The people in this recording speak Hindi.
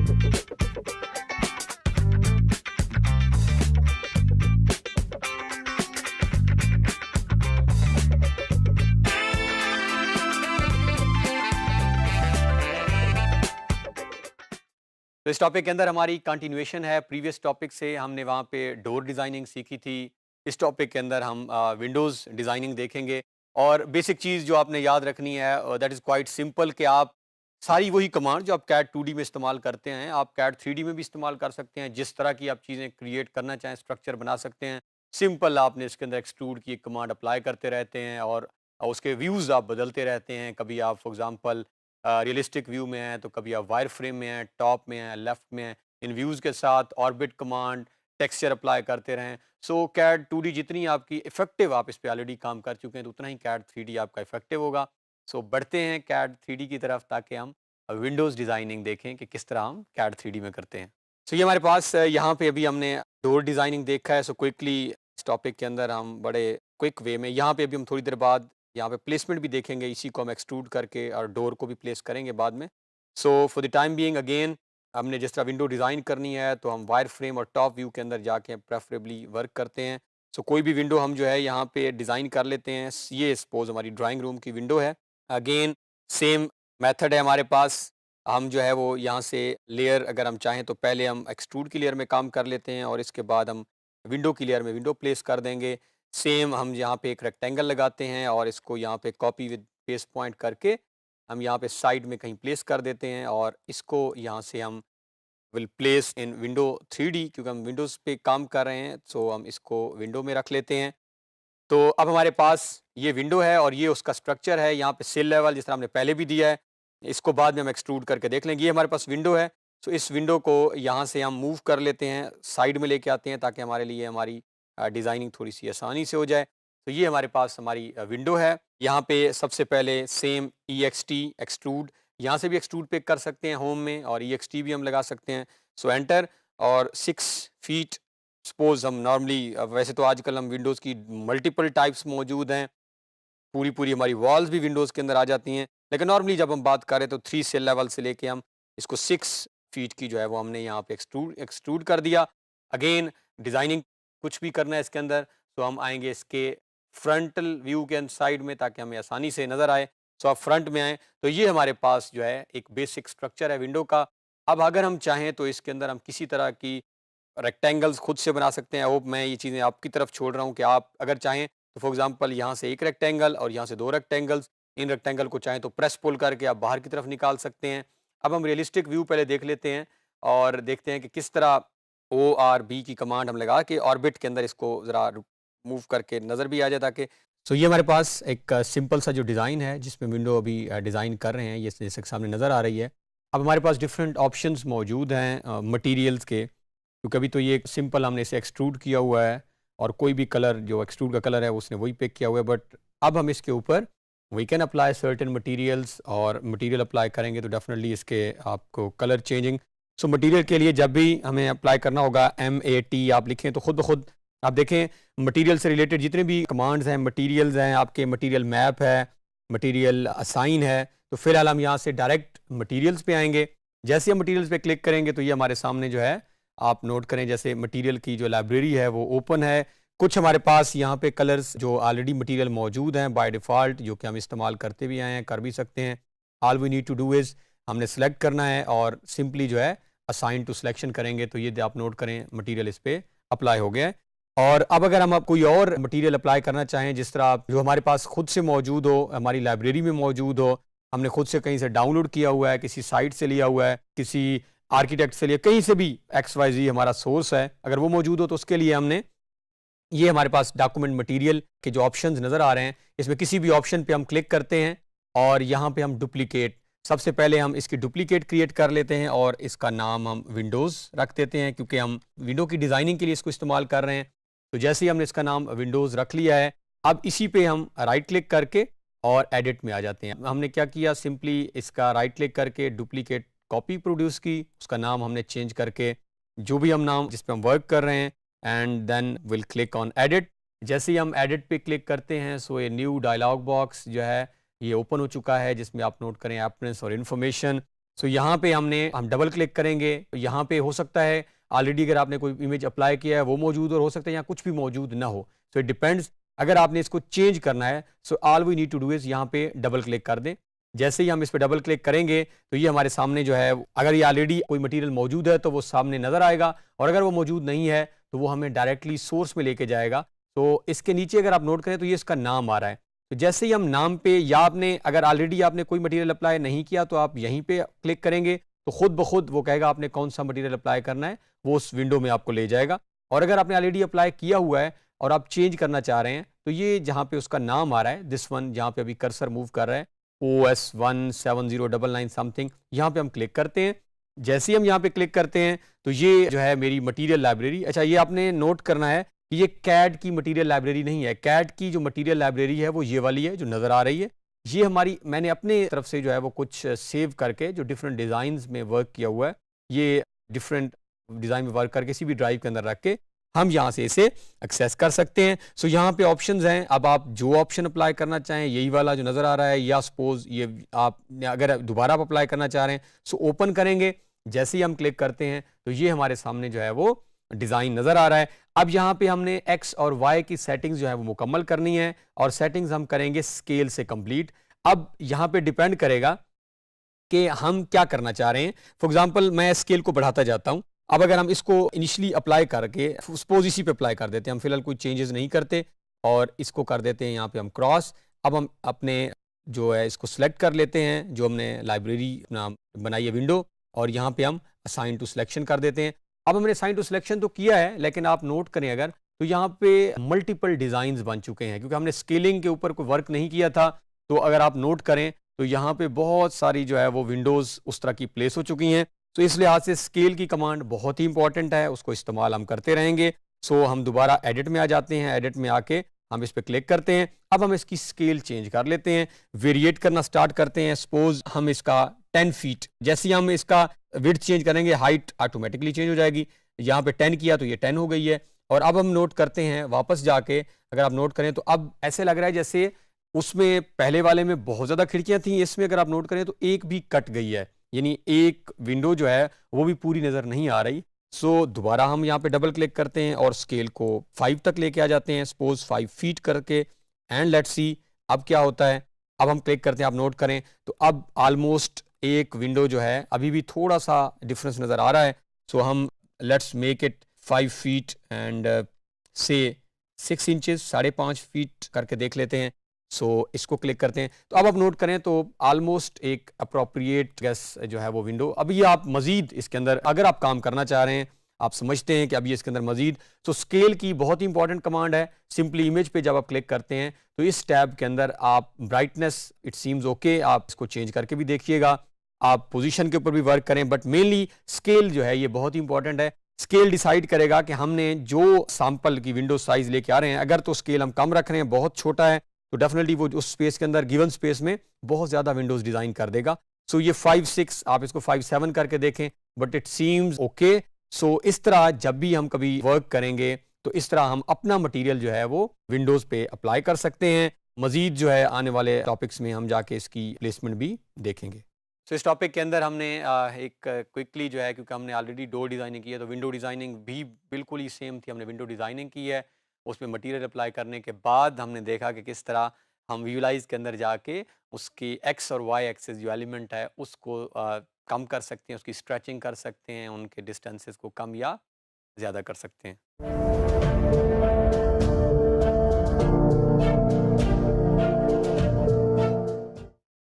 तो इस टॉपिक के अंदर हमारी कंटिन्यूएशन है प्रीवियस टॉपिक से। हमने वहाँ पे डोर डिज़ाइनिंग सीखी थी। इस टॉपिक के अंदर हम विंडोज़ डिज़ाइनिंग देखेंगे और बेसिक चीज़ जो आपने याद रखनी है दैट इज़ क्वाइट सिंपल कि आप सारी वही कमांड जो आप कैड 2D में इस्तेमाल करते हैं आप कैड 3D में भी इस्तेमाल कर सकते हैं। जिस तरह की आप चीज़ें क्रिएट करना चाहें, स्ट्रक्चर बना सकते हैं। सिंपल आपने इसके अंदर एक्सट्रूड की एक कमांड अप्लाई करते रहते हैं और उसके व्यूज़ आप बदलते रहते हैं। कभी आप फॉर एग्ज़ाम्पल रियलिस्टिक व्यू में हैं, तो कभी आप वायर फ्रेम में हैं, टॉप में हैं, लेफ्ट में हैं। इन व्यूज़ के साथ ऑर्बिट कमांड, टेक्सचर अप्लाई करते रहें। सो कैड 2D जितनी आपकी इफ़ेक्टिव, आप इस पे ऑलरेडी काम कर चुके हैं, तो उतना ही कैड 3D आपका इफ़ेक्टिव होगा। सो बढ़ते हैं कैड 3D की तरफ ताकि हम विंडोज़ डिज़ाइनिंग देखें कि किस तरह हम कैड 3D में करते हैं। सो ये हमारे पास यहाँ पे अभी हमने डोर डिज़ाइनिंग देखा है। सो क्विकली इस टॉपिक के अंदर हम बड़े क्विक वे में यहाँ पे अभी हम थोड़ी देर बाद यहाँ पे प्लेसमेंट भी देखेंगे। इसी को हम एक्सट्रूड करके और डोर को भी प्लेस करेंगे बाद में। So for the time being again हमने जिस तरह विंडो डिज़ाइन करनी है तो हम वायर फ्रेम और टॉप व्यू के अंदर जाके प्रेफरेबली वर्क करते हैं। सो कोई भी विंडो हम जो है यहाँ पे डिज़ाइन कर लेते हैं। ये सपोज हमारी ड्राइंग रूम की विंडो है। अगेन सेम मेथड है हमारे पास। हम जो है वो यहाँ से लेयर अगर हम चाहें तो पहले हम एक्सट्रूड की लेयर में काम कर लेते हैं और इसके बाद हम विंडो की लेयर में विंडो प्लेस कर देंगे। सेम हम यहाँ पे एक रेक्टेंगल लगाते हैं और इसको यहाँ पे कॉपी विद पेस्ट पॉइंट करके हम यहाँ पे साइड में कहीं प्लेस कर देते हैं और इसको यहाँ से हम will place in window 3D क्योंकि हम विंडोज़ पे काम कर रहे हैं। सो हम इसको विंडो में रख लेते हैं। तो अब हमारे पास ये विंडो है और ये उसका स्ट्रक्चर है। यहाँ पे सेल लेवल जिस तरह हमने पहले भी दिया है, इसको बाद में हम एक्सट्रूड करके देख लेंगे। ये हमारे पास विंडो है। सो इस विंडो को यहाँ से हम मूव कर लेते हैं, साइड में लेके आते हैं ताकि हमारे लिए हमारी डिज़ाइनिंग थोड़ी सी आसानी से हो जाए। तो ये हमारे पास हमारी विंडो है। यहाँ पे सबसे पहले सेम EXT एक्सट्रूड, यहाँ से भी एक्सट्रूड पिक कर सकते हैं होम में और EXT भी हम लगा सकते हैं। सो एंटर और 6 फीट सपोज़ हम नॉर्मली वैसे तो आजकल हम विंडोज़ की मल्टीपल टाइप्स मौजूद हैं। पूरी हमारी वॉल्स भी विंडोज़ के अंदर आ जाती हैं। लेकिन नॉर्मली जब हम बात करें तो 3 सेल लेवल से लेके हम इसको 6 फीट की जो है वो हमने यहाँ पे एक्सट्रूड कर दिया। अगेन डिज़ाइनिंग कुछ भी करना है इसके अंदर तो हम आएँगे इसके फ्रंटल व्यू के साइड में ताकि हमें आसानी से नज़र आए। सो आप फ्रंट में आएँ तो ये हमारे पास जो है एक बेसिक स्ट्रक्चर है विंडो का। अब अगर हम चाहें तो इसके अंदर हम किसी तरह की रेक्टेंगल्स खुद से बना सकते हैं। होप मैं ये चीज़ें आपकी तरफ छोड़ रहा हूँ कि आप अगर चाहें तो फॉर एग्जांपल यहाँ से एक रेक्टेंगल और यहाँ से 2 रेक्टेंगल्स, इन रेक्टेंगल को चाहें तो प्रेस पुल करके आप बाहर की तरफ निकाल सकते हैं। अब हम रियलिस्टिक व्यू पहले देख लेते हैं और देखते हैं कि किस तरह ORB की कमांड हम लगा के ऑर्बिट के अंदर इसको ज़रा मूव करके नज़र भी आ जाए ताकि। सो ये हमारे पास एक सिंपल सा जो डिज़ाइन है जिसमें विंडो अभी डिज़ाइन कर रहे हैं, ये जैसे सामने नज़र आ रही है। अब हमारे पास डिफरेंट ऑप्शंस मौजूद हैं मटेरियल्स के, क्योंकि अभी तो ये सिंपल हमने इसे एक्सट्रूड किया हुआ है और कोई भी कलर जो एक्सट्रूड का कलर है उसने वही पिक किया हुआ है। बट अब हम इसके ऊपर we can apply certain materials और मटेरियल अप्लाई करेंगे तो डेफिनेटली इसके आपको कलर चेंजिंग। सो मटेरियल के लिए जब भी हमें अप्लाई करना होगा MAT आप लिखें तो खुद ब खुद आप देखें मटेरियल से रिलेटेड जितने भी कमांड्स हैं, मटेरियल्स हैं, आपके मटेरियल मैप है, मटेरियल असाइन है। तो फिलहाल हम यहाँ से डायरेक्ट मटेरियल्स पे आएंगे। जैसे हम मटेरियल्स पे क्लिक करेंगे तो ये हमारे सामने जो है आप नोट करें जैसे मटेरियल की जो लाइब्रेरी है वो ओपन है। कुछ हमारे पास यहाँ पे कलर्स जो ऑलरेडी मटेरियल मौजूद हैं बाय डिफ़ॉल्ट जो कि हम इस्तेमाल करते भी आए हैं, कर भी सकते हैं। All we need to do is हमने सेलेक्ट करना है और सिंपली जो है असाइन टू सिलेक्शन करेंगे तो ये आप नोट करें मटेरियल इस पर अप्लाई हो गया है। और अब अगर हम कोई और मटेरियल अप्लाई करना चाहें जिस तरह जो हमारे पास खुद से मौजूद हो, हमारी लाइब्रेरी में मौजूद हो, हमने खुद से कहीं से डाउनलोड किया हुआ है, किसी साइट से लिया हुआ है, किसी आर्किटेक्ट से लिए, कहीं से भी XYZ हमारा सोर्स है, अगर वो मौजूद हो तो उसके लिए हमने ये हमारे पास डॉक्यूमेंट मटेरियल के जो ऑप्शंस नज़र आ रहे हैं इसमें किसी भी ऑप्शन पे हम क्लिक करते हैं और यहाँ पे हम डुप्लीकेट, सबसे पहले हम इसकी डुप्लीकेट क्रिएट कर लेते हैं और इसका नाम हम विंडोज़ रख देते हैं क्योंकि हम विंडो की डिज़ाइनिंग के लिए इसको इस्तेमाल कर रहे हैं। तो जैसे ही हमने इसका नाम विंडोज़ रख लिया है अब इसी पे हम राइट क्लिक करके और एडिट में आ जाते हैं। हमने क्या किया, सिंपली इसका राइट क्लिक करके डुप्लीकेट कॉपी प्रोड्यूस की, उसका नाम हमने चेंज करके जो भी हम नाम जिस पे हम वर्क कर रहे हैं and then will click on edit. जैसे ही हम एडिट पे क्लिक करते हैं सो ये न्यू डायलॉग बॉक्स जो है ये ओपन हो चुका है जिसमें आप नोट करें अपीयरेंस और इन्फॉर्मेशन। सो यहाँ पे हम डबल क्लिक करेंगे, यहाँ पे हो सकता है ऑलरेडी अगर आपने कोई इमेज अप्लाई किया है वो मौजूद, और हो सकता है यहाँ कुछ भी मौजूद ना हो। So it depends. अगर आपने इसको चेंज करना है, so all we need to do is यहाँ पे डबल क्लिक कर दें। जैसे ही हम इस पर डबल क्लिक करेंगे तो ये हमारे सामने जो है, अगर ये ऑलरेडी कोई मटेरियल मौजूद है तो वो सामने नजर आएगा, और अगर वो मौजूद नहीं है तो वो हमें डायरेक्टली सोर्स में लेके जाएगा। तो इसके नीचे अगर आप नोट करें तो ये इसका नाम आ रहा है। तो जैसे ही हम नाम पे, या आपने अगर ऑलरेडी आपने कोई मटेरियल अप्लाई नहीं किया तो आप यहीं पे क्लिक करेंगे तो खुद ब खुद वो कहेगा आपने कौन सा मटेरियल अप्लाई करना है, वो उस विंडो में आपको ले जाएगा। और अगर आपने ऑलरेडी अप्लाई किया हुआ है और आप चेंज करना चाह रहे हैं तो ये जहाँ पे उसका नाम आ रहा है, दिस वन, जहाँ पे अभी कर्सर मूव कर रहा है, OS17099 समथिंग, यहाँ पे हम क्लिक करते हैं। जैसे ही हम यहाँ पे क्लिक करते हैं तो ये जो है मेरी मटेरियल लाइब्रेरी। अच्छा, ये आपने नोट करना है कि ये कैड की मटेरियल लाइब्रेरी नहीं है। कैड की जो मटेरियल लाइब्रेरी है वो ये वाली है जो नज़र आ रही है। ये हमारी, मैंने अपने तरफ से जो है वो कुछ सेव करके जो डिफरेंट डिज़ाइंस में वर्क किया हुआ है, ये डिफरेंट डिज़ाइन में वर्क करके किसी भी ड्राइव के अंदर रख के हम यहाँ से इसे एक्सेस कर सकते हैं। सो यहाँ पे ऑप्शंस हैं। अब आप जो ऑप्शन अप्लाई करना चाहें, यही वाला जो नज़र आ रहा है, या सपोज ये आप अगर दोबारा आप अप्लाई करना चाह रहे हैं सो ओपन करेंगे। जैसे ही हम क्लिक करते हैं तो ये हमारे सामने जो है वो डिज़ाइन नज़र आ रहा है। अब यहाँ पे हमने एक्स और वाई की सेटिंग्स जो है वो मुकम्मल करनी है, और सेटिंग्स हम करेंगे स्केल से कंप्लीट। अब यहाँ पे डिपेंड करेगा कि हम क्या करना चाह रहे हैं। फॉर एग्जांपल मैं स्केल को बढ़ाता जाता हूँ। अब अगर हम इसको इनिशियली अप्लाई करके सपोज इसी पे अप्लाई कर देते हैं, हम फिलहाल कोई चेंजेस नहीं करते, और इसको कर देते हैं यहाँ पे हम क्रॉस। अब हम अपने जो है इसको सिलेक्ट कर लेते हैं, जो हमने लाइब्रेरी अपना बनाई है विंडो, और यहाँ पे हम असाइन टू सिलेक्शन कर देते हैं। अब हमने असाइन टू सिलेक्शन तो किया है, लेकिन आप नोट करें अगर तो यहाँ पे मल्टीपल डिज़ाइंस बन चुके हैं, क्योंकि हमने स्केलिंग के ऊपर कोई वर्क नहीं किया था। तो अगर आप नोट करें तो यहाँ पे बहुत सारी जो है वो विंडोज़ उस तरह की प्लेस हो चुकी हैं। तो इस लिहाज से स्केल की कमांड बहुत ही इंपॉर्टेंट है, उसको इस्तेमाल हम करते रहेंगे। सो हम दोबारा एडिट में आ जाते हैं, एडिट में आके हम इस पर क्लिक करते हैं। अब हम इसकी स्केल चेंज कर लेते हैं, वेरिएट करना स्टार्ट करते हैं। सपोज हम इसका 10 फीट, जैसे ही हम इसका विड्थ चेंज करेंगे हाइट ऑटोमेटिकली चेंज हो जाएगी। यहाँ पे 10 किया तो ये 10 हो गई है। और अब हम नोट करते हैं वापस जाके, अगर आप नोट करें तो अब ऐसे लग रहा है जैसे उसमें पहले वाले में बहुत ज़्यादा खिड़कियाँ थी, इसमें अगर आप नोट करें तो एक भी कट गई है, यानी एक विंडो जो है वो भी पूरी नज़र नहीं आ रही। सो दोबारा हम यहाँ पे डबल क्लिक करते हैं और स्केल को 5 तक लेके आ जाते हैं, सपोज 5 फीट करके, एंड लेट्स सी अब क्या होता है। अब हम क्लिक करते हैं, आप नोट करें तो अब ऑलमोस्ट एक विंडो जो है अभी भी थोड़ा सा डिफरेंस नज़र आ रहा है। सो हम let's make it 5 feet and से 6 इंचेस, 5.5 फीट करके देख लेते हैं। सो इसको क्लिक करते हैं तो अब आप नोट करें तो ऑलमोस्ट एक अप्रोप्रिएट गैस जो है वो विंडो। अब ये आप मजीद इसके अंदर अगर आप काम करना चाह रहे हैं, आप समझते हैं कि अब ये इसके अंदर मजीद, तो स्केल की बहुत ही इंपॉर्टेंट कमांड है। सिंपली इमेज पे जब आप क्लिक करते हैं तो इस टैब के अंदर आप ब्राइटनेस, इट सीम्स ओके, आप इसको चेंज करके भी देखिएगा। आप पोजीशन के ऊपर भी वर्क करें, बट मेनली स्केल जो है ये बहुत ही इंपॉर्टेंट है। स्केल डिसाइड करेगा कि हमने जो सैंपल की विंडो साइज लेके आ रहे हैं, अगर तो स्केल हम कम रख रहे हैं, बहुत छोटा है, तो डेफिनेटली वो उस स्पेस के अंदर, गिवन स्पेस में बहुत ज़्यादा विंडोज़ डिज़ाइन कर देगा। सो ये 5.6, आप इसको 5.7 करके देखें, बट इट सीम्स ओके। सो इस तरह जब भी हम कभी वर्क करेंगे तो इस तरह हम अपना मटेरियल जो है वो विंडोज़ पे अप्लाई कर सकते हैं। मज़ीद जो है आने वाले टॉपिक्स में हम जाके इसकी प्लेसमेंट भी देखेंगे। सो इस टॉपिक के अंदर हमने एक क्विकली जो है, क्योंकि हमने ऑलरेडी डोर डिज़ाइनिंग की है तो विंडो डिज़ाइनिंग भी बिल्कुल ही सेम थी। हमने विंडो डिज़ाइनिंग की है, उसमें मटेरियल अप्लाई करने के बाद हमने देखा कि किस तरह हम विजुलाइज के अंदर जाके उसकी एक्स और वाई एक्सिस जो एलिमेंट है उसको कम कर सकते हैं, उसकी स्ट्रेचिंग कर सकते हैं, उनके डिस्टेंसेस को कम या ज़्यादा कर सकते हैं।